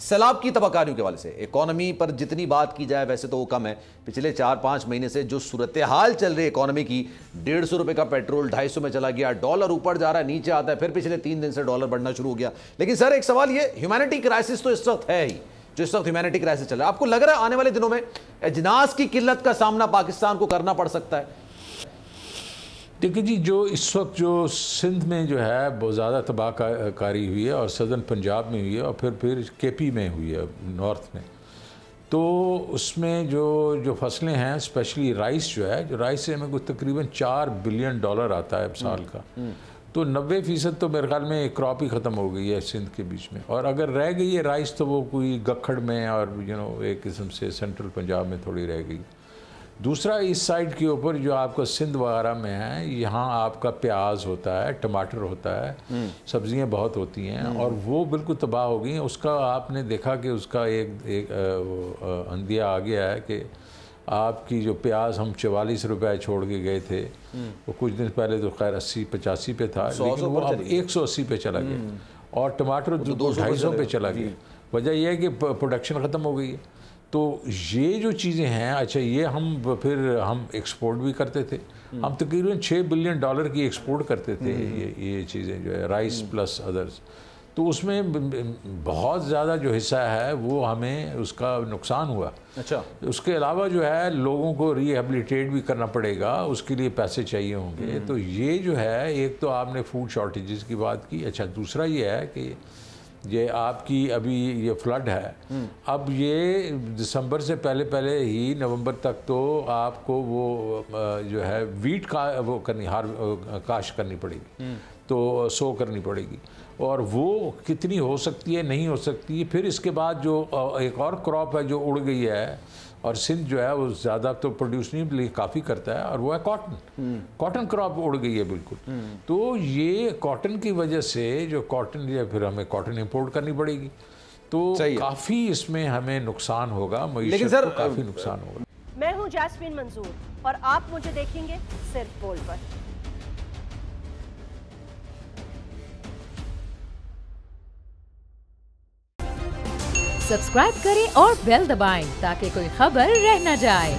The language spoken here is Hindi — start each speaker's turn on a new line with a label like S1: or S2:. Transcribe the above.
S1: सैलाब की तबाहकारियों के हवाले से इकोनॉमी पर जितनी बात की जाए वैसे तो वो कम है। पिछले 4-5 महीने से जो सूरत हाल चल रही है इकोनॉमी की, 150 रुपए का पेट्रोल 250 में चला गया, डॉलर ऊपर जा रहा है, नीचे आता है, फिर पिछले 3 दिन से डॉलर बढ़ना शुरू हो गया। लेकिन सर एक सवाल, ये ह्यूमैनिटी क्राइसिस तो इस वक्त है ही, जो इस वक्त ह्यूमैनिटी क्राइसिस चल रहा है, आपको लग रहा है आने वाले दिनों में अजनास की किल्लत का सामना पाकिस्तान को करना पड़ सकता है?
S2: देखिए जी, जो इस वक्त जो सिंध में जो है बहुत ज़्यादा तबाहकारी हुई है और सदर्न पंजाब में हुई है और फिर केपी में हुई है नॉर्थ में, तो उसमें जो फसलें हैं स्पेशली राइस जो है, जो राइस से हमें कुछ तकरीबन $4 बिलियन आता है साल का, तो 90% तो मेरे ख्याल में क्रॉप ही ख़त्म हो गई है सिंध के बीच में। और अगर रह गई है राइस तो वो कोई गखड़ में और एक किस्म से सेंट्रल पंजाब में थोड़ी रह गई। दूसरा इस साइड के ऊपर जो आपका सिंध वगैरह में है, यहाँ आपका प्याज होता है, टमाटर होता है, सब्जियां बहुत होती हैं और वो बिल्कुल तबाह हो गई हैं। उसका आपने देखा कि उसका एक अंदिया आ गया है कि आपकी जो प्याज हम 44 रुपए छोड़ के गए थे, वो कुछ दिन पहले तो खैर 80-85 पे था, लेकिन वो अब 180 पे चला गया और टमाटर 250 पे चला गया। वजह यह है कि प्रोडक्शन ख़त्म हो गई है। तो ये जो चीज़ें हैं, अच्छा ये हम एक्सपोर्ट भी करते थे, हम तकरीबन $6 बिलियन की एक्सपोर्ट करते थे ये चीज़ें जो है राइस प्लस अदर्स, तो उसमें बहुत ज़्यादा जो हिस्सा है वो हमें उसका नुकसान हुआ।
S1: अच्छा,
S2: उसके अलावा जो है लोगों को रिहेबिलिटेट भी करना पड़ेगा, उसके लिए पैसे चाहिए होंगे। तो ये जो है, एक तो आपने फूड शॉर्टेजेस की बात की। अच्छा, दूसरा ये है कि ये आपकी अभी ये फ्लड है, अब ये दिसंबर से पहले ही नवंबर तक तो आपको वो जो है वीट का वो काश्त करनी पड़ेगी, तो सो करनी पड़ेगी, और वो कितनी हो सकती है नहीं हो सकती है। फिर इसके बाद जो एक और क्रॉप है जो उड़ गई है, और सिंध जो है वो ज़्यादा तो प्रोड्यूस नहीं लेकिन काफ़ी करता है, और वो है कॉटन क्रॉप उड़ गई है बिल्कुल। तो ये कॉटन की वजह से जो कॉटन, या फिर हमें कॉटन इंपोर्ट करनी पड़ेगी, तो काफ़ी इसमें हमें नुकसान होगा, मईशत को काफ़ी नुकसान होगा।
S3: मैं हूँ जैस्मीन मंजूर और आप मुझे देखेंगे सिर्फ बोल पर।
S4: सब्सक्राइब करें और बेल दबाएं ताकि कोई खबर रह न जाए।